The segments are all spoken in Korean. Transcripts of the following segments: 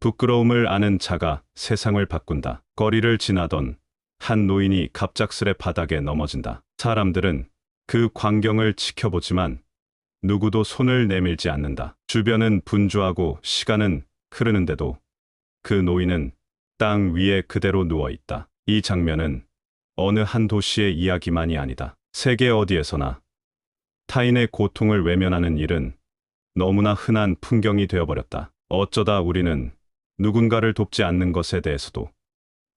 부끄러움을 아는 자가 세상을 바꾼다. 거리를 지나던 한 노인이 갑작스레 바닥에 넘어진다. 사람들은 그 광경을 지켜보지만 누구도 손을 내밀지 않는다. 주변은 분주하고 시간은 흐르는데도 그 노인은 땅 위에 그대로 누워 있다. 이 장면은 어느 한 도시의 이야기만이 아니다. 세계 어디에서나 타인의 고통을 외면하는 일은 너무나 흔한 풍경이 되어버렸다. 어쩌다 우리는 누군가를 돕지 않는 것에 대해서도,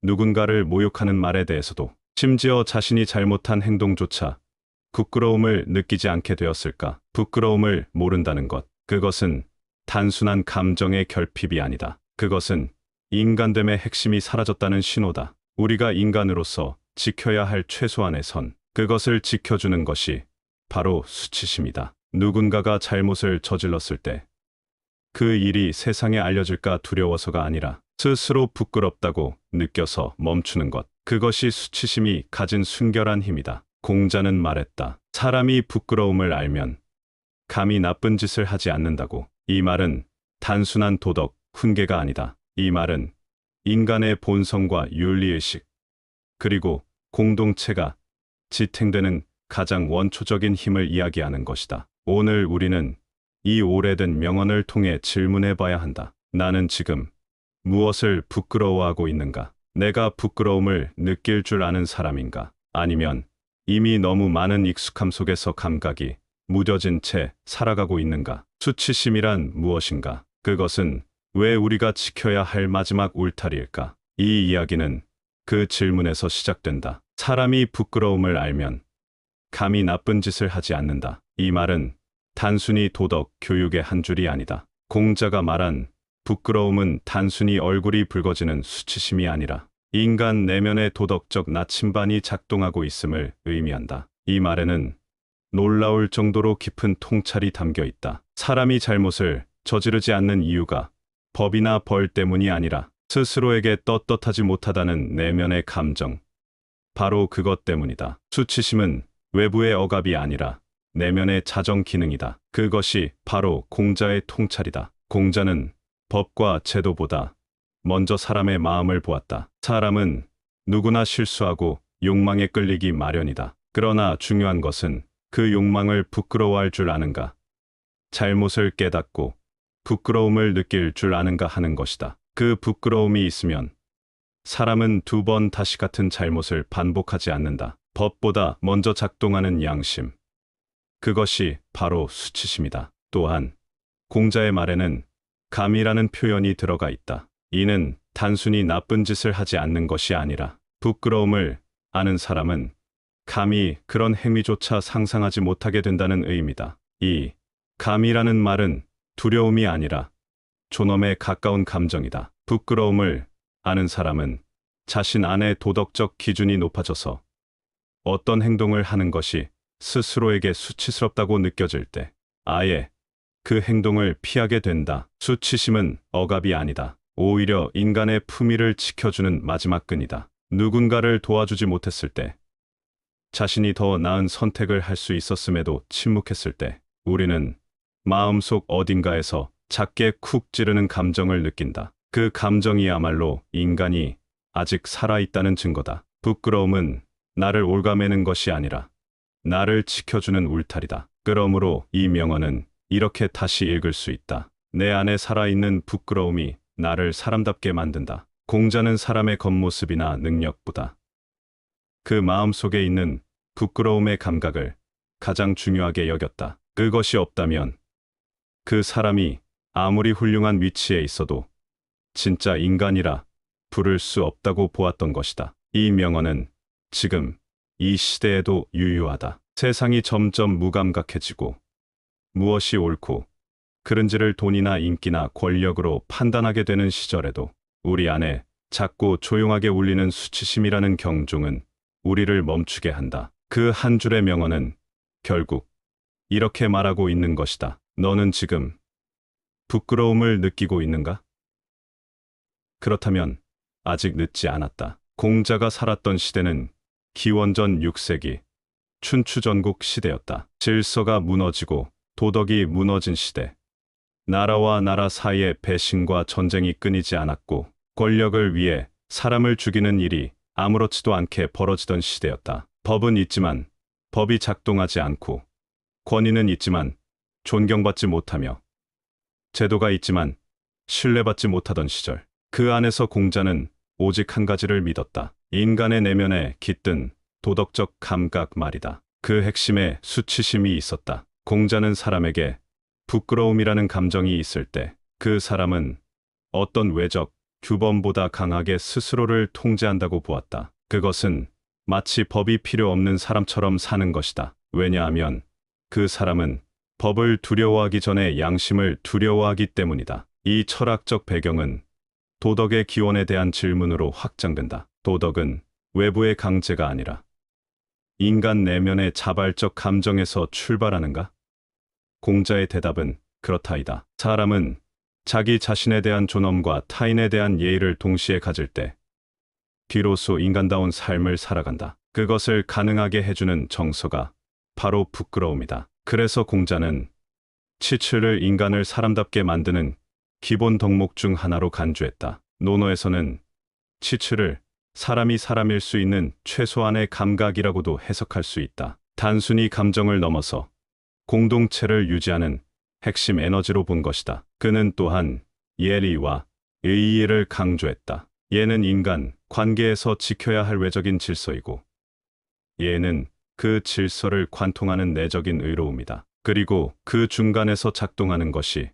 누군가를 모욕하는 말에 대해서도, 심지어 자신이 잘못한 행동조차 부끄러움을 느끼지 않게 되었을까? 부끄러움을 모른다는 것, 그것은 단순한 감정의 결핍이 아니다. 그것은 인간됨의 핵심이 사라졌다는 신호다. 우리가 인간으로서 지켜야 할 최소한의 선, 그것을 지켜주는 것이 바로 수치심이다. 누군가가 잘못을 저질렀을 때 그 일이 세상에 알려질까 두려워서가 아니라 스스로 부끄럽다고 느껴서 멈추는 것, 그것이 수치심이 가진 순결한 힘이다. 공자는 말했다. 사람이 부끄러움을 알면 감히 나쁜 짓을 하지 않는다고. 이 말은 단순한 도덕, 훈계가 아니다. 이 말은 인간의 본성과 윤리의식, 그리고 공동체가 지탱되는 가장 원초적인 힘을 이야기하는 것이다. 오늘 우리는 이 오래된 명언을 통해 질문해 봐야 한다. 나는 지금 무엇을 부끄러워하고 있는가? 내가 부끄러움을 느낄 줄 아는 사람인가? 아니면 이미 너무 많은 익숙함 속에서 감각이 무뎌진 채 살아가고 있는가? 수치심이란 무엇인가? 그것은 왜 우리가 지켜야 할 마지막 울타리일까? 이 이야기는 그 질문에서 시작된다. 사람이 부끄러움을 알면 감히 나쁜 짓을 하지 않는다. 이 말은 단순히 도덕, 교육의 한 줄이 아니다. 공자가 말한 부끄러움은 단순히 얼굴이 붉어지는 수치심이 아니라 인간 내면의 도덕적 나침반이 작동하고 있음을 의미한다. 이 말에는 놀라울 정도로 깊은 통찰이 담겨 있다. 사람이 잘못을 저지르지 않는 이유가 법이나 벌 때문이 아니라 스스로에게 떳떳하지 못하다는 내면의 감정, 바로 그것 때문이다. 수치심은 외부의 억압이 아니라 내면의 자정 기능이다. 그것이 바로 공자의 통찰이다. 공자는 법과 제도보다 먼저 사람의 마음을 보았다. 사람은 누구나 실수하고 욕망에 끌리기 마련이다. 그러나 중요한 것은 그 욕망을 부끄러워할 줄 아는가, 잘못을 깨닫고 부끄러움을 느낄 줄 아는가 하는 것이다. 그 부끄러움이 있으면 사람은 두 번 다시 같은 잘못을 반복하지 않는다. 법보다 먼저 작동하는 양심, 그것이 바로 수치심이다. 또한 공자의 말에는 감이라는 표현이 들어가 있다. 이는 단순히 나쁜 짓을 하지 않는 것이 아니라 부끄러움을 아는 사람은 감히 그런 행위조차 상상하지 못하게 된다는 의미다. 이 감이라는 말은 두려움이 아니라 존엄에 가까운 감정이다. 부끄러움을 아는 사람은 자신 안의 도덕적 기준이 높아져서 어떤 행동을 하는 것이 스스로에게 수치스럽다고 느껴질 때 아예 그 행동을 피하게 된다. 수치심은 억압이 아니다. 오히려 인간의 품위를 지켜주는 마지막 끈이다. 누군가를 도와주지 못했을 때, 자신이 더 나은 선택을 할 수 있었음에도 침묵했을 때, 우리는 마음속 어딘가에서 작게 쿡 찌르는 감정을 느낀다. 그 감정이야말로 인간이 아직 살아있다는 증거다. 부끄러움은 나를 옭아매는 것이 아니라 나를 지켜주는 울타리다. 그러므로 이 명언은 이렇게 다시 읽을 수 있다. 내 안에 살아있는 부끄러움이 나를 사람답게 만든다. 공자는 사람의 겉모습이나 능력보다 그 마음속에 있는 부끄러움의 감각을 가장 중요하게 여겼다. 그것이 없다면 그 사람이 아무리 훌륭한 위치에 있어도 진짜 인간이라 부를 수 없다고 보았던 것이다. 이 명언은 지금 이 시대에도 유효하다. 세상이 점점 무감각해지고 무엇이 옳고 그른지를 돈이나 인기나 권력으로 판단하게 되는 시절에도 우리 안에 작고 조용하게 울리는 수치심이라는 경종은 우리를 멈추게 한다. 그 한 줄의 명언은 결국 이렇게 말하고 있는 것이다. 너는 지금 부끄러움을 느끼고 있는가? 그렇다면 아직 늦지 않았다. 공자가 살았던 시대는 기원전 6세기 춘추전국 시대였다. 질서가 무너지고 도덕이 무너진 시대. 나라와 나라 사이에 배신과 전쟁이 끊이지 않았고 권력을 위해 사람을 죽이는 일이 아무렇지도 않게 벌어지던 시대였다. 법은 있지만 법이 작동하지 않고 권위는 있지만 존경받지 못하며 제도가 있지만 신뢰받지 못하던 시절. 그 안에서 공자는 오직 한 가지를 믿었다. 인간의 내면에 깃든 도덕적 감각 말이다. 그 핵심에 수치심이 있었다. 공자는 사람에게 부끄러움이라는 감정이 있을 때 그 사람은 어떤 외적 규범보다 강하게 스스로를 통제한다고 보았다. 그것은 마치 법이 필요 없는 사람처럼 사는 것이다. 왜냐하면 그 사람은 법을 두려워하기 전에 양심을 두려워하기 때문이다. 이 철학적 배경은 도덕의 기원에 대한 질문으로 확장된다. 도덕은 외부의 강제가 아니라 인간 내면의 자발적 감정에서 출발하는가? 공자의 대답은 그렇다이다. 사람은 자기 자신에 대한 존엄과 타인에 대한 예의를 동시에 가질 때 비로소 인간다운 삶을 살아간다. 그것을 가능하게 해주는 정서가 바로 부끄러움이다. 그래서 공자는 치츠를 인간을 사람답게 만드는 기본 덕목 중 하나로 간주했다. 논어에서는 치츠를 사람이 사람일 수 있는 최소한의 감각이라고도 해석할 수 있다. 단순히 감정을 넘어서 공동체를 유지하는 핵심 에너지로 본 것이다. 그는 또한 예리와 의의를 강조했다. 예는 인간 관계에서 지켜야 할 외적인 질서이고 예는 그 질서를 관통하는 내적인 의로움이다. 그리고 그 중간에서 작동하는 것이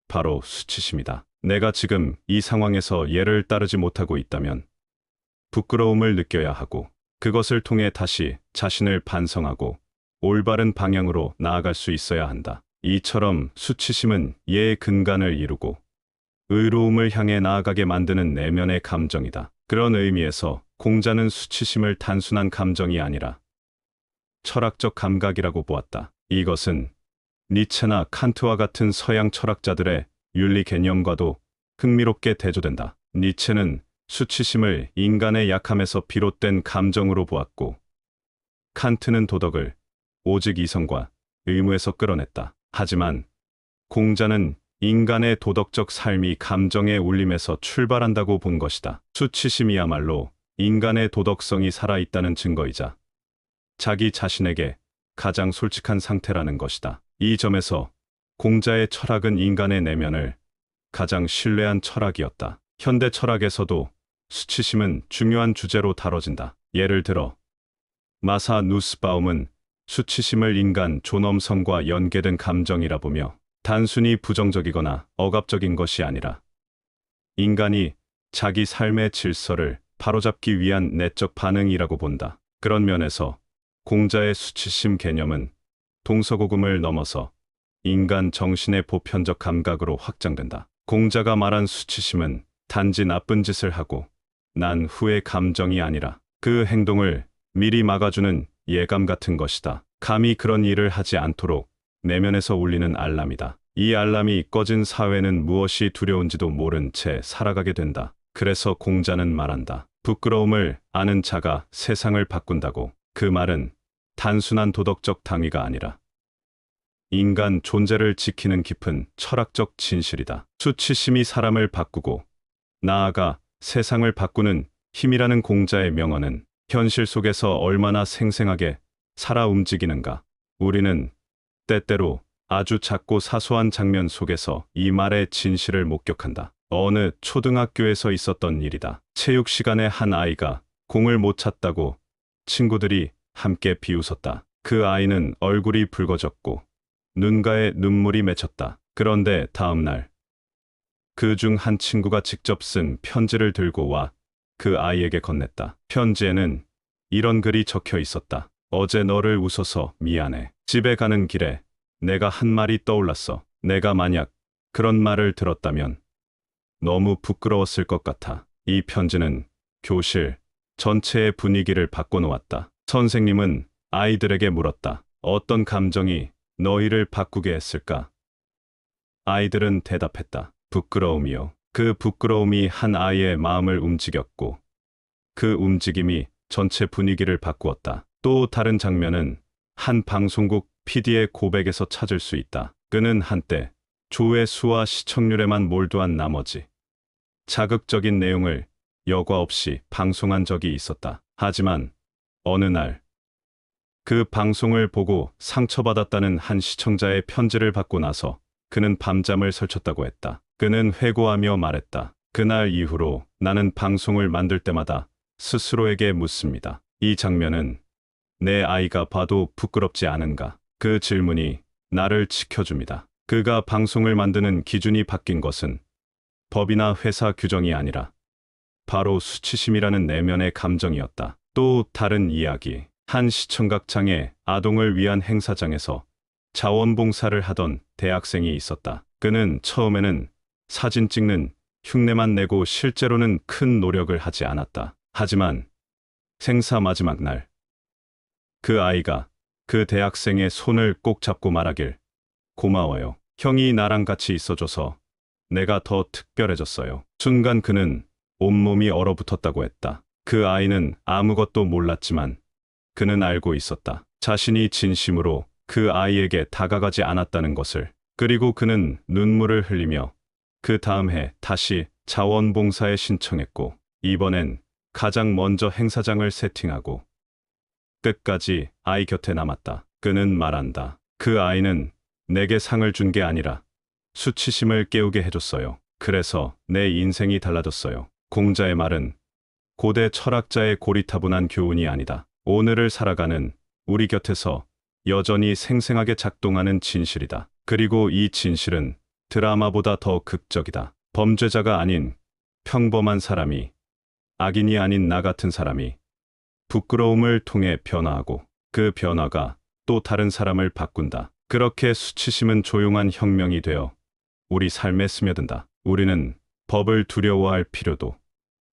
바로 수치심이다. 내가 지금 이 상황에서 예를 따르지 못하고 있다면 부끄러움을 느껴야 하고 그것을 통해 다시 자신을 반성하고 올바른 방향으로 나아갈 수 있어야 한다. 이처럼 수치심은 예의 근간을 이루고 의로움을 향해 나아가게 만드는 내면의 감정이다. 그런 의미에서 공자는 수치심을 단순한 감정이 아니라 철학적 감각이라고 보았다. 이것은 니체나 칸트와 같은 서양 철학자들의 윤리 개념과도 흥미롭게 대조된다. 니체는 수치심을 인간의 약함에서 비롯된 감정으로 보았고 칸트는 도덕을 오직 이성과 의무에서 끌어냈다. 하지만 공자는 인간의 도덕적 삶이 감정의 울림에서 출발한다고 본 것이다. 수치심이야말로 인간의 도덕성이 살아있다는 증거이자 자기 자신에게 가장 솔직한 상태라는 것이다. 이 점에서 공자의 철학은 인간의 내면을 가장 신뢰한 철학이었다. 현대 철학에서도 수치심은 중요한 주제로 다뤄진다. 예를 들어 마사 누스바움은 수치심을 인간 존엄성과 연계된 감정이라 보며 단순히 부정적이거나 억압적인 것이 아니라 인간이 자기 삶의 질서를 바로잡기 위한 내적 반응이라고 본다. 그런 면에서 공자의 수치심 개념은 동서고금을 넘어서 인간 정신의 보편적 감각으로 확장된다. 공자가 말한 수치심은 단지 나쁜 짓을 하고 난 후의 감정이 아니라 그 행동을 미리 막아주는 예감 같은 것이다. 감히 그런 일을 하지 않도록 내면에서 울리는 알람이다. 이 알람이 꺼진 사회는 무엇이 두려운지도 모른 채 살아가게 된다. 그래서 공자는 말한다. 부끄러움을 아는 자가 세상을 바꾼다고. 그 말은 단순한 도덕적 당위가 아니라 인간 존재를 지키는 깊은 철학적 진실이다. 수치심이 사람을 바꾸고 나아가 세상을 바꾸는 힘이라는 공자의 명언은 현실 속에서 얼마나 생생하게 살아 움직이는가. 우리는 때때로 아주 작고 사소한 장면 속에서 이 말의 진실을 목격한다. 어느 초등학교에서 있었던 일이다. 체육 시간에 한 아이가 공을 못 찼다고 친구들이 함께 비웃었다. 그 아이는 얼굴이 붉어졌고 눈가에 눈물이 맺혔다. 그런데 다음 날 그 중 한 친구가 직접 쓴 편지를 들고 와 그 아이에게 건넸다. 편지에는 이런 글이 적혀 있었다. 어제 너를 웃어서 미안해. 집에 가는 길에 내가 한 말이 떠올랐어. 내가 만약 그런 말을 들었다면 너무 부끄러웠을 것 같아. 이 편지는 교실 전체의 분위기를 바꿔놓았다. 선생님은 아이들에게 물었다. 어떤 감정이 너희를 바꾸게 했을까? 아이들은 대답했다. 부끄러움이요. 그 부끄러움이 한 아이의 마음을 움직였고 그 움직임이 전체 분위기를 바꾸었다. 또 다른 장면은 한 방송국 PD의 고백에서 찾을 수 있다. 그는 한때 조회수와 시청률에만 몰두한 나머지 자극적인 내용을 여과 없이 방송한 적이 있었다. 하지만 어느 날 그 방송을 보고 상처받았다는 한 시청자의 편지를 받고 나서 그는 밤잠을 설쳤다고 했다. 그는 회고하며 말했다. 그날 이후로 나는 방송을 만들 때마다 스스로에게 묻습니다. 이 장면은 내 아이가 봐도 부끄럽지 않은가? 그 질문이 나를 지켜줍니다. 그가 방송을 만드는 기준이 바뀐 것은 법이나 회사 규정이 아니라 바로 수치심이라는 내면의 감정이었다. 또 다른 이야기. 한 시청각장애 아동을 위한 행사장에서 자원봉사를 하던 대학생이 있었다. 그는 처음에는 사진 찍는 흉내만 내고 실제로는 큰 노력을 하지 않았다. 하지만 행사 마지막 날, 그 아이가 그 대학생의 손을 꼭 잡고 말하길, 고마워요. 형이 나랑 같이 있어줘서 내가 더 특별해졌어요. 순간 그는 온몸이 얼어붙었다고 했다. 그 아이는 아무것도 몰랐지만 그는 알고 있었다. 자신이 진심으로 그 아이에게 다가가지 않았다는 것을. 그리고 그는 눈물을 흘리며 그 다음 해 다시 자원봉사에 신청했고, 이번엔 가장 먼저 행사장을 세팅하고 끝까지 아이 곁에 남았다. 그는 말한다. 그 아이는 내게 상을 준 게 아니라 수치심을 깨우게 해줬어요. 그래서 내 인생이 달라졌어요. 공자의 말은 고대 철학자의 고리타분한 교훈이 아니다. 오늘을 살아가는 우리 곁에서 여전히 생생하게 작동하는 진실이다. 그리고 이 진실은 드라마보다 더 극적이다. 범죄자가 아닌 평범한 사람이, 악인이 아닌 나 같은 사람이 부끄러움을 통해 변화하고 그 변화가 또 다른 사람을 바꾼다. 그렇게 수치심은 조용한 혁명이 되어 우리 삶에 스며든다. 우리는 법을 두려워할 필요도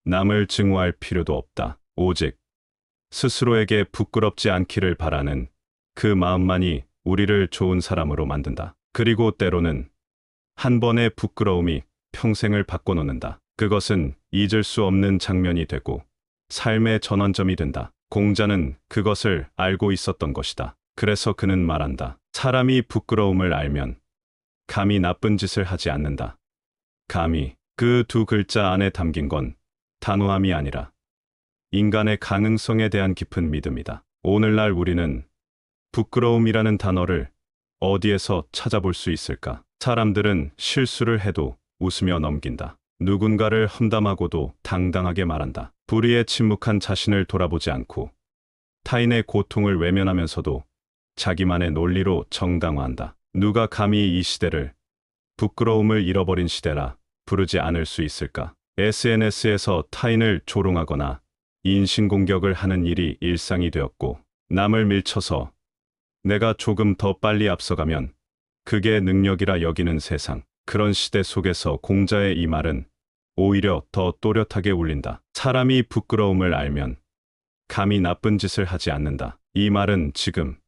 남을 증오할 필요도 없다. 오직 스스로에게 부끄럽지 않기를 바라는 그 마음만이 우리를 좋은 사람으로 만든다. 그리고 때로는 한 번의 부끄러움이 평생을 바꿔놓는다. 그것은 잊을 수 없는 장면이 되고 삶의 전환점이 된다. 공자는 그것을 알고 있었던 것이다. 그래서 그는 말한다. 사람이 부끄러움을 알면 감히 나쁜 짓을 하지 않는다. 감히, 그 두 글자 안에 담긴 건 단호함이 아니라 인간의 가능성에 대한 깊은 믿음이다. 오늘날 우리는 부끄러움이라는 단어를 어디에서 찾아볼 수 있을까? 사람들은 실수를 해도 웃으며 넘긴다. 누군가를 험담하고도 당당하게 말한다. 불의에 침묵한 자신을 돌아보지 않고 타인의 고통을 외면하면서도 자기만의 논리로 정당화한다. 누가 감히 이 시대를 부끄러움을 잃어버린 시대라 부르지 않을 수 있을까? SNS에서 타인을 조롱하거나 인신공격을 하는 일이 일상이 되었고, 남을 밀쳐서 내가 조금 더 빨리 앞서가면 그게 능력이라 여기는 세상. 그런 시대 속에서 공자의 이 말은 오히려 더 또렷하게 울린다. 사람이 부끄러움을 알면 감히 나쁜 짓을 하지 않는다. 이 말은 지금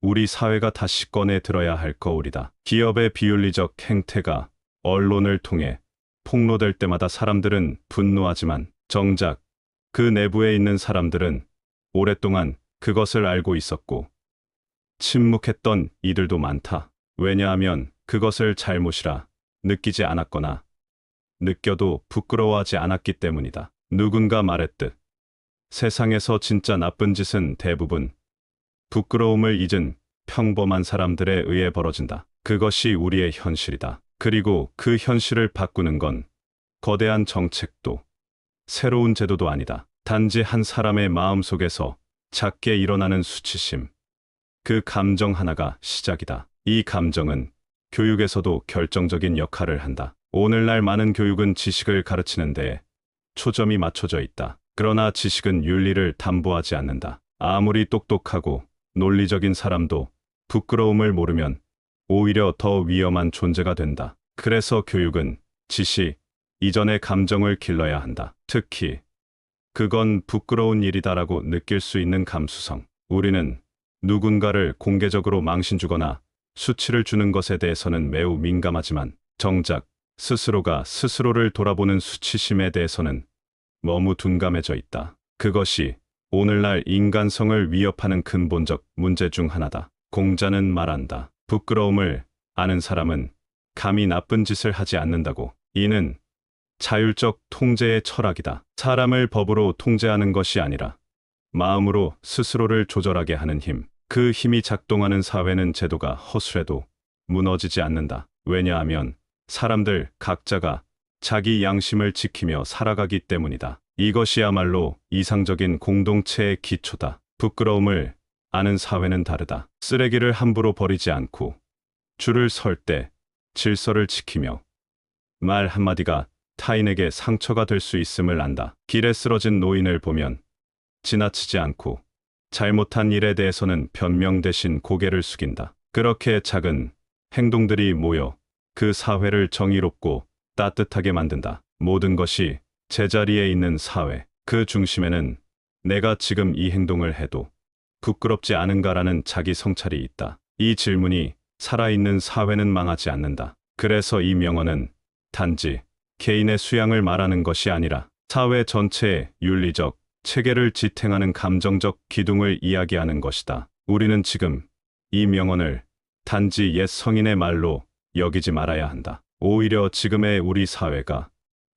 우리 사회가 다시 꺼내 들어야 할 거울이다. 기업의 비윤리적 행태가 언론을 통해 폭로될 때마다 사람들은 분노하지만 정작 그 내부에 있는 사람들은 오랫동안 그것을 알고 있었고 침묵했던 이들도 많다. 왜냐하면 그것을 잘못이라 느끼지 않았거나 느껴도 부끄러워하지 않았기 때문이다. 누군가 말했듯 세상에서 진짜 나쁜 짓은 대부분 부끄러움을 잊은 평범한 사람들에 의해 벌어진다. 그것이 우리의 현실이다. 그리고 그 현실을 바꾸는 건 거대한 정책도 새로운 제도도 아니다. 단지 한 사람의 마음 속에서 작게 일어나는 수치심. 그 감정 하나가 시작이다. 이 감정은 교육에서도 결정적인 역할을 한다. 오늘날 많은 교육은 지식을 가르치는 데 초점이 맞춰져 있다. 그러나 지식은 윤리를 담보하지 않는다. 아무리 똑똑하고 논리적인 사람도 부끄러움을 모르면 오히려 더 위험한 존재가 된다. 그래서 교육은 지식 이전의 감정을 길러야 한다. 특히 그건 부끄러운 일이다라고 느낄 수 있는 감수성. 우리는 누군가를 공개적으로 망신 주거나 수치를 주는 것에 대해서는 매우 민감하지만 정작 스스로가 스스로를 돌아보는 수치심에 대해서는 너무 둔감해져 있다. 그것이 오늘날 인간성을 위협하는 근본적 문제 중 하나다. 공자는 말한다. 부끄러움을 아는 사람은 감히 나쁜 짓을 하지 않는다고. 이는 자율적 통제의 철학이다. 사람을 법으로 통제하는 것이 아니라 마음으로 스스로를 조절하게 하는 힘. 그 힘이 작동하는 사회는 제도가 허술해도 무너지지 않는다. 왜냐하면 사람들 각자가 자기 양심을 지키며 살아가기 때문이다. 이것이야말로 이상적인 공동체의 기초다. 부끄러움을 아는 사회는 다르다. 쓰레기를 함부로 버리지 않고 줄을 설 때 질서를 지키며 말 한마디가 타인에게 상처가 될 수 있음을 안다. 길에 쓰러진 노인을 보면 지나치지 않고 잘못한 일에 대해서는 변명 대신 고개를 숙인다. 그렇게 작은 행동들이 모여 그 사회를 정의롭고 따뜻하게 만든다. 모든 것이 제자리에 있는 사회, 그 중심에는 내가 지금 이 행동을 해도 부끄럽지 않은가라는 자기 성찰이 있다. 이 질문이 살아있는 사회는 망하지 않는다. 그래서 이 명언은 단지 개인의 수양을 말하는 것이 아니라 사회 전체의 윤리적 체계를 지탱하는 감정적 기둥을 이야기하는 것이다. 우리는 지금 이 명언을 단지 옛 성인의 말로 여기지 말아야 한다. 오히려 지금의 우리 사회가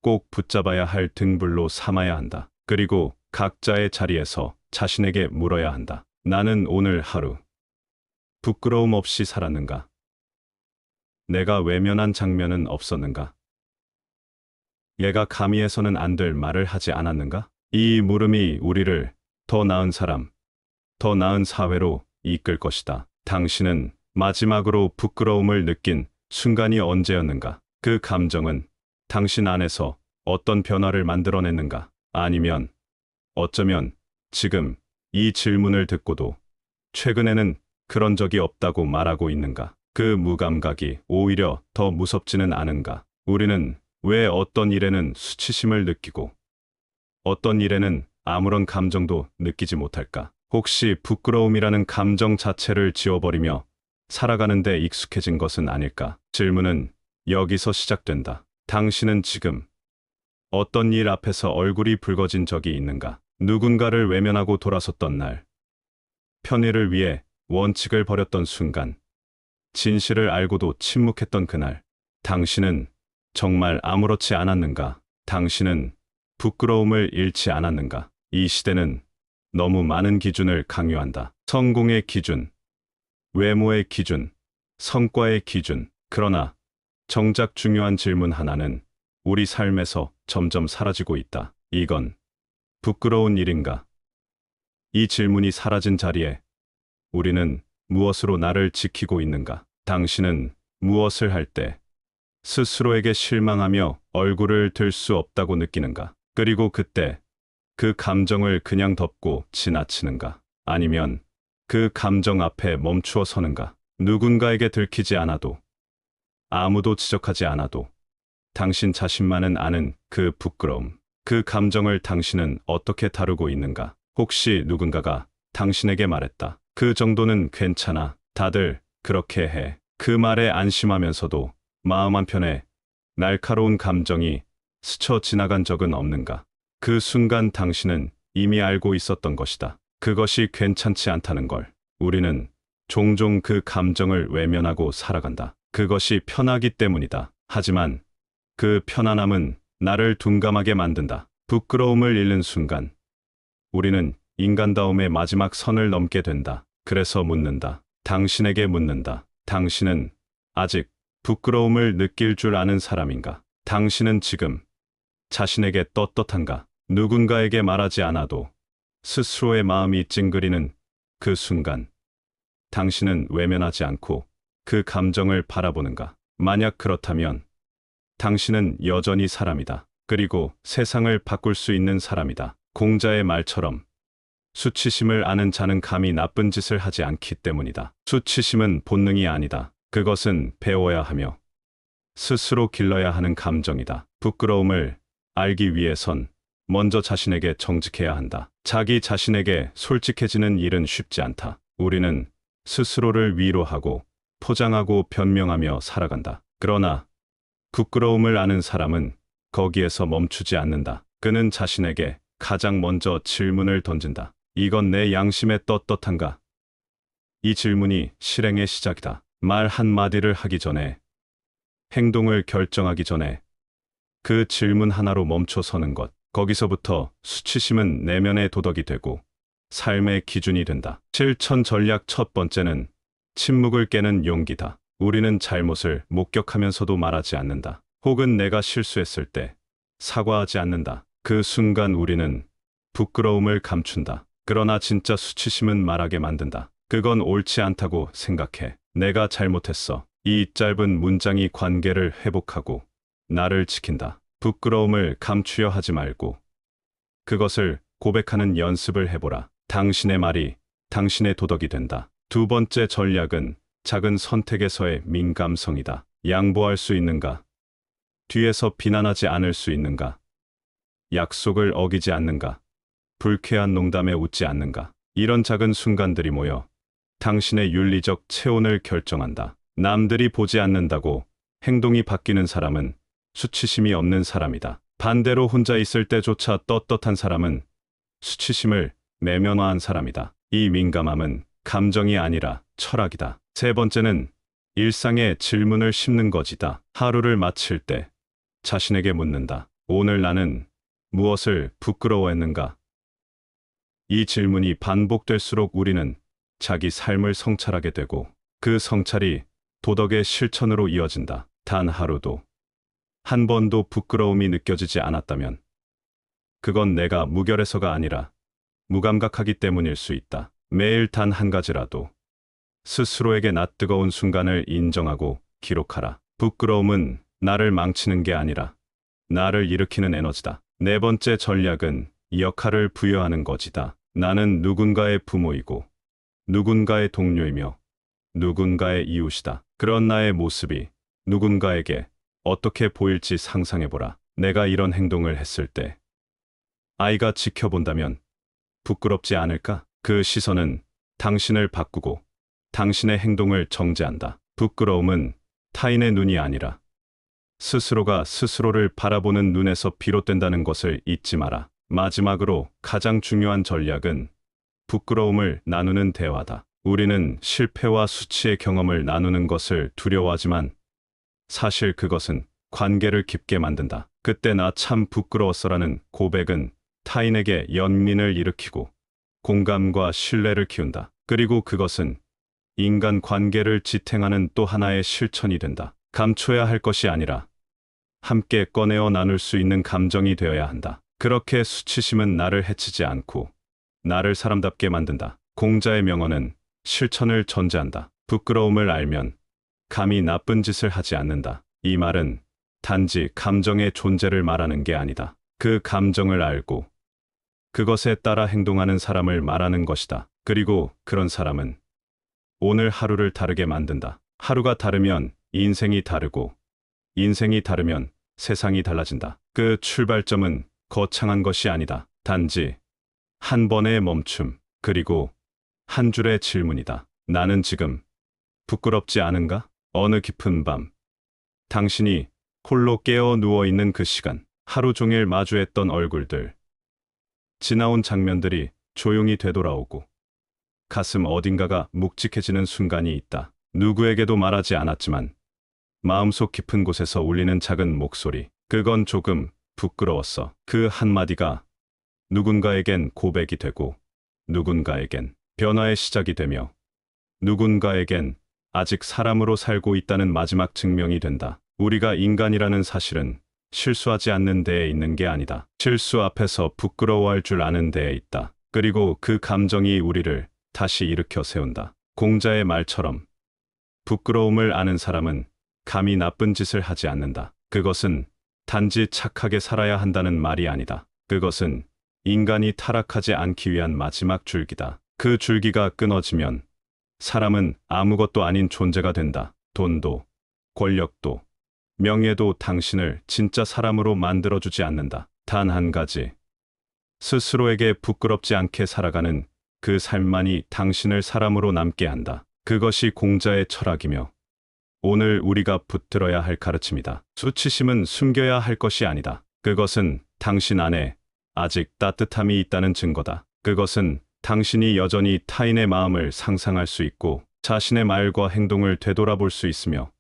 꼭 붙잡아야 할 등불로 삼아야 한다. 그리고 각자의 자리에서 자신에게 물어야 한다. 나는 오늘 하루 부끄러움 없이 살았는가? 내가 외면한 장면은 없었는가? 얘가 감히 해서는 안 될 말을 하지 않았는가? 이 물음이 우리를 더 나은 사람, 더 나은 사회로 이끌 것이다. 당신은 마지막으로 부끄러움을 느낀 순간이 언제였는가? 그 감정은 당신 안에서 어떤 변화를 만들어냈는가? 아니면 어쩌면 지금 이 질문을 듣고도 최근에는 그런 적이 없다고 말하고 있는가? 그 무감각이 오히려 더 무섭지는 않은가? 우리는 왜 어떤 일에는 수치심을 느끼고 어떤 일에는 아무런 감정도 느끼지 못할까? 혹시 부끄러움이라는 감정 자체를 지워버리며 살아가는데 익숙해진 것은 아닐까? 질문은 여기서 시작된다. 당신은 지금 어떤 일 앞에서 얼굴이 붉어진 적이 있는가? 누군가를 외면하고 돌아섰던 날, 편의를 위해 원칙을 버렸던 순간, 진실을 알고도 침묵했던 그날, 당신은 정말 아무렇지 않았는가? 당신은 부끄러움을 잃지 않았는가? 이 시대는 너무 많은 기준을 강요한다. 성공의 기준, 외모의 기준, 성과의 기준. 그러나 정작 중요한 질문 하나는 우리 삶에서 점점 사라지고 있다. 이건 부끄러운 일인가? 이 질문이 사라진 자리에 우리는 무엇으로 나를 지키고 있는가? 당신은 무엇을 할 때 스스로에게 실망하며 얼굴을 들 수 없다고 느끼는가? 그리고 그때 그 감정을 그냥 덮고 지나치는가? 아니면 그 감정 앞에 멈추어 서는가? 누군가에게 들키지 않아도, 아무도 지적하지 않아도 당신 자신만은 아는 그 부끄러움, 그 감정을 당신은 어떻게 다루고 있는가? 혹시 누군가가 당신에게 말했다. 그 정도는 괜찮아. 다들 그렇게 해. 그 말에 안심하면서도 마음 한편에 날카로운 감정이 스쳐 지나간 적은 없는가? 그 순간 당신은 이미 알고 있었던 것이다. 그것이 괜찮지 않다는 걸. 우리는 종종 그 감정을 외면하고 살아간다. 그것이 편하기 때문이다. 하지만 그 편안함은 나를 둔감하게 만든다. 부끄러움을 잃는 순간 우리는 인간다움의 마지막 선을 넘게 된다. 그래서 묻는다. 당신에게 묻는다. 당신은 아직 부끄러움을 느낄 줄 아는 사람인가? 당신은 지금 자신에게 떳떳한가? 누군가에게 말하지 않아도 스스로의 마음이 찡그리는 그 순간 당신은 외면하지 않고 그 감정을 바라보는가? 만약 그렇다면 당신은 여전히 사람이다. 그리고 세상을 바꿀 수 있는 사람이다. 공자의 말처럼 수치심을 아는 자는 감히 나쁜 짓을 하지 않기 때문이다. 수치심은 본능이 아니다. 그것은 배워야 하며 스스로 길러야 하는 감정이다. 부끄러움을 알기 위해선 먼저 자신에게 정직해야 한다. 자기 자신에게 솔직해지는 일은 쉽지 않다. 우리는 스스로를 위로하고 포장하고 변명하며 살아간다. 그러나 부끄러움을 아는 사람은 거기에서 멈추지 않는다. 그는 자신에게 가장 먼저 질문을 던진다. 이건 내 양심에 떳떳한가? 이 질문이 실행의 시작이다. 말 한마디를 하기 전에 행동을 결정하기 전에 그 질문 하나로 멈춰 서는 것. 거기서부터 수치심은 내면의 도덕이 되고 삶의 기준이 된다. 실천 전략 첫 번째는 침묵을 깨는 용기다. 우리는 잘못을 목격하면서도 말하지 않는다. 혹은 내가 실수했을 때 사과하지 않는다. 그 순간 우리는 부끄러움을 감춘다. 그러나 진짜 수치심은 말하게 만든다. 그건 옳지 않다고 생각해. 내가 잘못했어. 이 짧은 문장이 관계를 회복하고 나를 지킨다. 부끄러움을 감추려 하지 말고 그것을 고백하는 연습을 해보라. 당신의 말이 당신의 도덕이 된다. 두 번째 전략은 작은 선택에서의 민감성이다. 양보할 수 있는가? 뒤에서 비난하지 않을 수 있는가? 약속을 어기지 않는가? 불쾌한 농담에 웃지 않는가? 이런 작은 순간들이 모여 당신의 윤리적 체온을 결정한다. 남들이 보지 않는다고 행동이 바뀌는 사람은 수치심이 없는 사람이다. 반대로 혼자 있을 때조차 떳떳한 사람은 수치심을 내면화한 사람이다. 이 민감함은 감정이 아니라 철학이다. 세 번째는 일상에 질문을 심는 것이다. 하루를 마칠 때 자신에게 묻는다. 오늘 나는 무엇을 부끄러워했는가? 이 질문이 반복될수록 우리는 자기 삶을 성찰하게 되고 그 성찰이 도덕의 실천으로 이어진다. 단 하루도 한 번도 부끄러움이 느껴지지 않았다면 그건 내가 무결해서가 아니라 무감각하기 때문일 수 있다. 매일 단 한 가지라도 스스로에게 낯뜨거운 순간을 인정하고 기록하라. 부끄러움은 나를 망치는 게 아니라 나를 일으키는 에너지다. 네 번째 전략은 역할을 부여하는 것이다. 나는 누군가의 부모이고 누군가의 동료이며 누군가의 이웃이다. 그런 나의 모습이 누군가에게 어떻게 보일지 상상해보라. 내가 이런 행동을 했을 때 아이가 지켜본다면 부끄럽지 않을까? 그 시선은 당신을 바꾸고 당신의 행동을 정죄한다. 부끄러움은 타인의 눈이 아니라 스스로가 스스로를 바라보는 눈에서 비롯된다는 것을 잊지 마라. 마지막으로 가장 중요한 전략은 부끄러움을 나누는 대화다. 우리는 실패와 수치의 경험을 나누는 것을 두려워하지만 사실 그것은 관계를 깊게 만든다. 그때 나 참 부끄러웠어라는 고백은 타인에게 연민을 일으키고 공감과 신뢰를 키운다. 그리고 그것은 인간 관계를 지탱하는 또 하나의 실천이 된다. 감춰야 할 것이 아니라 함께 꺼내어 나눌 수 있는 감정이 되어야 한다. 그렇게 수치심은 나를 해치지 않고 나를 사람답게 만든다. 공자의 명언은 실천을 전제한다. 부끄러움을 알면 감히 나쁜 짓을 하지 않는다. 이 말은 단지 감정의 존재를 말하는 게 아니다. 그 감정을 알고 그것에 따라 행동하는 사람을 말하는 것이다. 그리고 그런 사람은 오늘 하루를 다르게 만든다. 하루가 다르면 인생이 다르고 인생이 다르면 세상이 달라진다. 그 출발점은 거창한 것이 아니다. 단지 한 번의 멈춤, 그리고 한 줄의 질문이다. 나는 지금 부끄럽지 않은가? 어느 깊은 밤, 당신이 홀로 깨어 누워있는 그 시간, 하루 종일 마주했던 얼굴들, 지나온 장면들이 조용히 되돌아오고 가슴 어딘가가 묵직해지는 순간이 있다. 누구에게도 말하지 않았지만 마음속 깊은 곳에서 울리는 작은 목소리. 그건 조금 부끄러웠어. 그 한마디가 누군가에겐 고백이 되고 누군가에겐 변화의 시작이 되며 누군가에겐 아직 사람으로 살고 있다는 마지막 증명이 된다. 우리가 인간이라는 사실은 실수하지 않는 데에 있는 게 아니다. 실수 앞에서 부끄러워할 줄 아는 데에 있다. 그리고 그 감정이 우리를 다시 일으켜 세운다. 공자의 말처럼 부끄러움을 아는 사람은 감히 나쁜 짓을 하지 않는다. 그것은 단지 착하게 살아야 한다는 말이 아니다. 그것은 인간이 타락하지 않기 위한 마지막 줄기다. 그 줄기가 끊어지면 사람은 아무것도 아닌 존재가 된다. 돈도, 권력도, 명예도 당신을 진짜 사람으로 만들어주지 않는다. 단 한 가지. 스스로에게 부끄럽지 않게 살아가는 그 삶만이 당신을 사람으로 남게 한다. 그것이 공자의 철학이며 오늘 우리가 붙들어야 할 가르침이다. 수치심은 숨겨야 할 것이 아니다. 그것은 당신 안에 아직 따뜻함이 있다는 증거다. 그것은 당신이 여전히 타인의 마음을 상상할 수 있고 자신의 말과 행동을 되돌아볼 수 있으며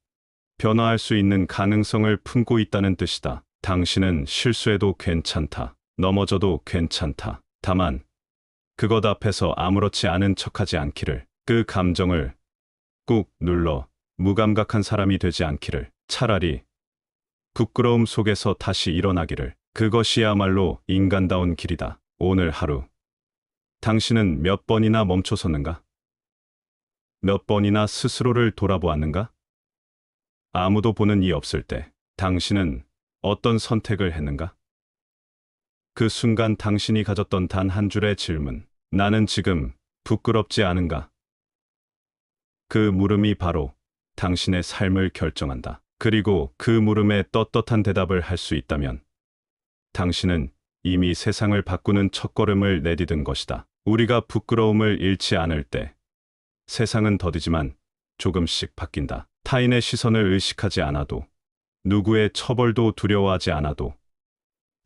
변화할 수 있는 가능성을 품고 있다는 뜻이다. 당신은 실수해도 괜찮다. 넘어져도 괜찮다. 다만 그것 앞에서 아무렇지 않은 척하지 않기를. 그 감정을 꾹 눌러 무감각한 사람이 되지 않기를. 차라리 부끄러움 속에서 다시 일어나기를. 그것이야말로 인간다운 길이다. 오늘 하루 당신은 몇 번이나 멈춰섰는가? 몇 번이나 스스로를 돌아보았는가? 아무도 보는 이 없을 때 당신은 어떤 선택을 했는가? 그 순간 당신이 가졌던 단 한 줄의 질문. 나는 지금 부끄럽지 않은가? 그 물음이 바로 당신의 삶을 결정한다. 그리고 그 물음에 떳떳한 대답을 할 수 있다면 당신은 이미 세상을 바꾸는 첫걸음을 내디딘 것이다. 우리가 부끄러움을 잃지 않을 때 세상은 더디지만 조금씩 바뀐다. 타인의 시선을 의식하지 않아도, 누구의 처벌도 두려워하지 않아도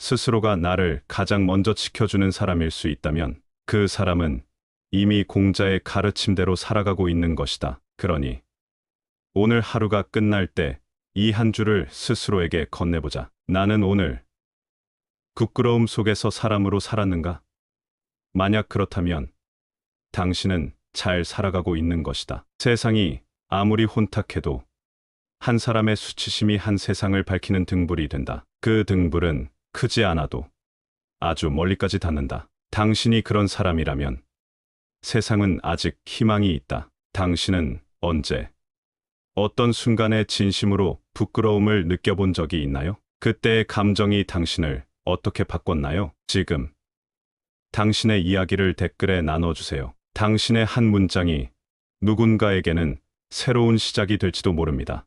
스스로가 나를 가장 먼저 지켜주는 사람일 수 있다면 그 사람은 이미 공자의 가르침대로 살아가고 있는 것이다. 그러니 오늘 하루가 끝날 때 이 한 줄을 스스로에게 건네보자. 나는 오늘 부끄러움 속에서 사람으로 살았는가? 만약 그렇다면 당신은 잘 살아가고 있는 것이다. 세상이 아무리 혼탁해도 한 사람의 수치심이 한 세상을 밝히는 등불이 된다. 그 등불은 크지 않아도 아주 멀리까지 닿는다. 당신이 그런 사람이라면 세상은 아직 희망이 있다. 당신은 언제, 어떤 순간에 진심으로 부끄러움을 느껴본 적이 있나요? 그때의 감정이 당신을 어떻게 바꿨나요? 지금 당신의 이야기를 댓글에 나눠주세요. 당신의 한 문장이 누군가에게는 새로운 시작이 될지도 모릅니다.